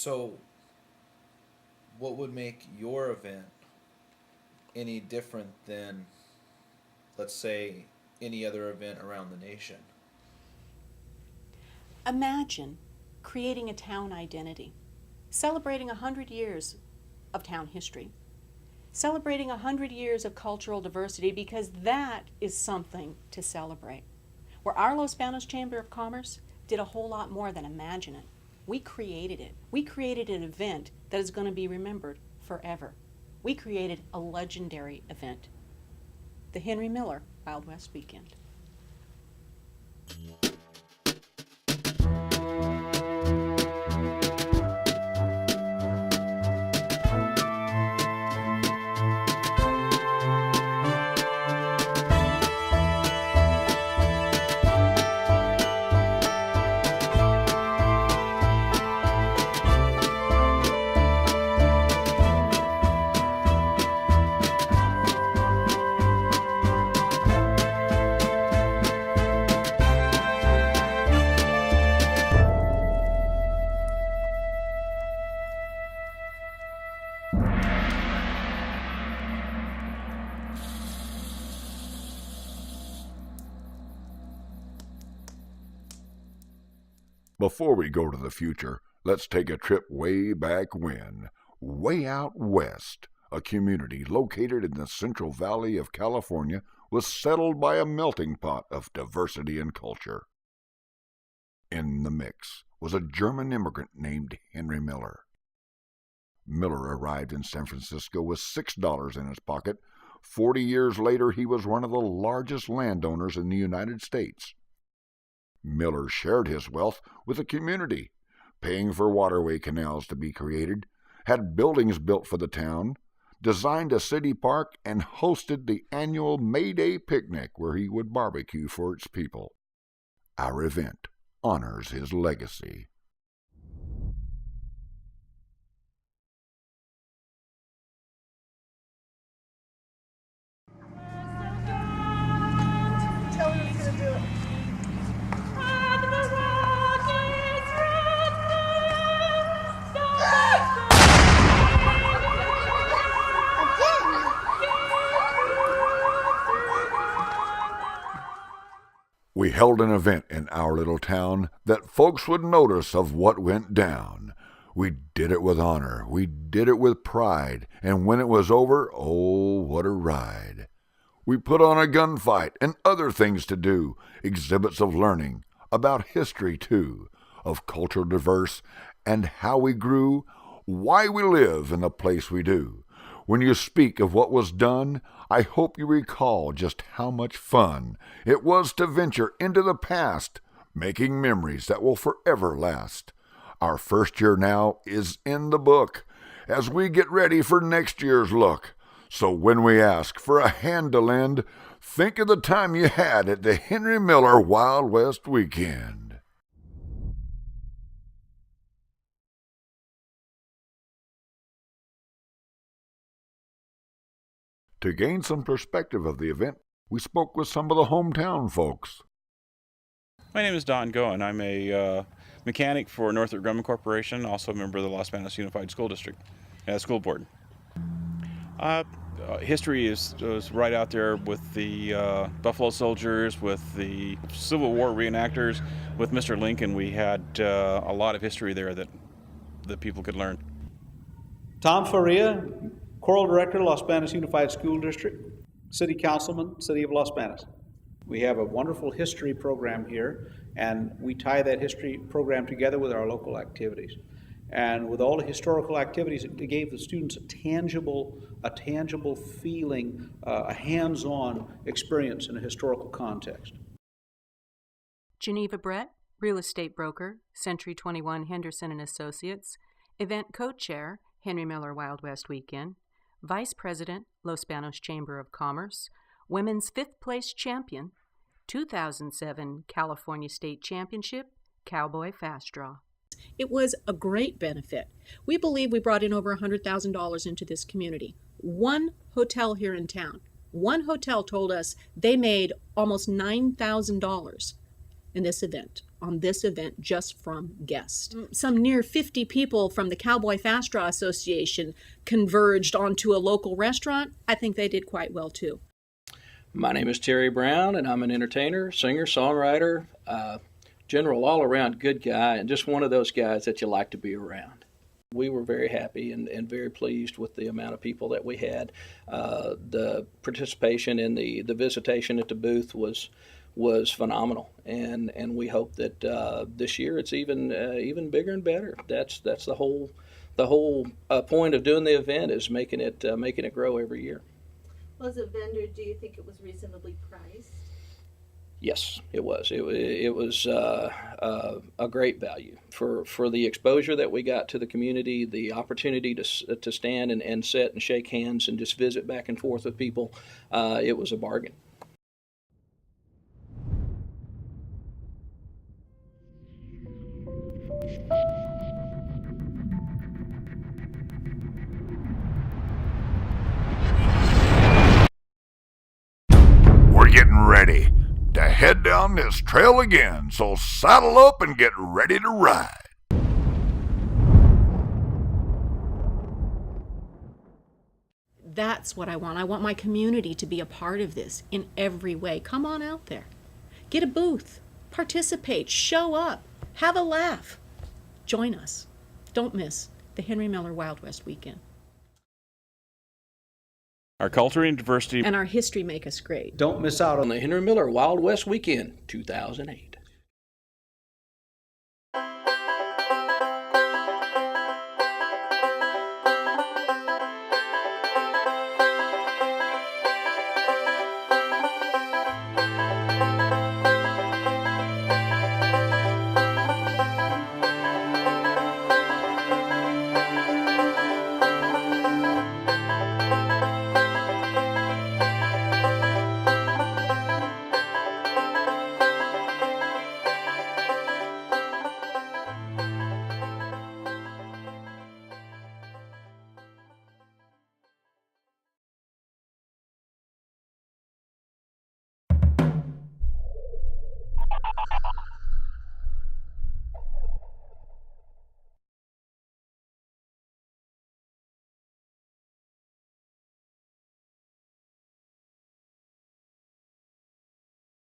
So, what would make your event any different than, let's say, any other event around the nation? Imagine creating a town identity, celebrating 100 years of town history, celebrating 100 years of cultural diversity, because that is something to celebrate. Where our Los Banos Chamber of Commerce did a whole lot more than imagine it. We created it. We created an event that is going to be remembered forever. We created a legendary event, the Henry Miller Wild West Weekend. Before we go to the future, let's take a trip way back when, way out west. A community located in the Central Valley of California was settled by a melting pot of diversity and culture. In the mix was a German immigrant named Henry Miller. Miller arrived in San Francisco with $6 in his pocket. 40 years later, he was one of the largest landowners in the United States. Miller shared his wealth with the community, paying for waterway canals to be created, had buildings built for the town, designed a city park, and hosted the annual May Day picnic where he would barbecue for its people. Our event honors his legacy. We held an event in our little town that folks would notice of what went down. We did it with honor, we did it with pride, and when it was over, oh, what a ride. We put on a gunfight and other things to do, exhibits of learning, about history too, of culture diverse, and how we grew, why we live in the place we do. When you speak of what was done, I hope you recall just how much fun it was to venture into the past, making memories that will forever last. Our first year now is in the book, as we get ready for next year's look. So when we ask for a hand to lend, think of the time you had at the Henry Miller Wild West Weekend. To gain some perspective of the event, we spoke with some of the hometown folks. My name is Don Goen. I'm a mechanic for Northrop Grumman Corporation, also a member of the Los Banos Unified School District School Board. History is right out there with the Buffalo Soldiers, with the Civil War reenactors. With Mr. Lincoln, we had a lot of history there that people could learn. Tom Faria, Choral Director, Los Banos Unified School District, City Councilman, City of Los Banos. We have a wonderful history program here, and we tie that history program together with our local activities. And with all the historical activities, it gave the students a tangible feeling, a hands-on experience in a historical context. Geneva Brett, real estate broker, Century 21 Henderson and Associates, event co-chair, Henry Miller Wild West Weekend, Vice President, Los Banos Chamber of Commerce, Women's 5th place champion, 2007 California State Championship, Cowboy Fast Draw. It was a great benefit. We believe we brought in over $100,000 into this community. One hotel here in town, one hotel told us they made almost $9,000. in this event, on this event, just from guests. Some near 50 people from the Cowboy Fast Draw Association converged onto a local restaurant. I think they did quite well too. My name is Terry Brown, and I'm an entertainer, singer, songwriter, general all-around good guy, and just one of those guys that you like to be around. We were very happy and very pleased with the amount of people that we had. The participation and the visitation at the booth was phenomenal, and we hope that this year it's even bigger and better. That's the whole point of doing the event, is making it grow every year. Well, as a vendor, do you think it was reasonably priced? Yes, it was. It was a great value for the exposure that we got to the community, the opportunity to stand and sit and shake hands and just visit back and forth with people. It was a bargain. We're getting ready to head down this trail again, so saddle up and get ready to ride. That's what I want. I want my community to be a part of this in every way. Come on out there. Get a booth. Participate. Show up. Have a laugh. Join us. Don't miss the Henry Miller Wild West Weekend. Our culture and diversity And our history make us great. Don't miss out on On the Henry Miller Wild West Weekend 2008.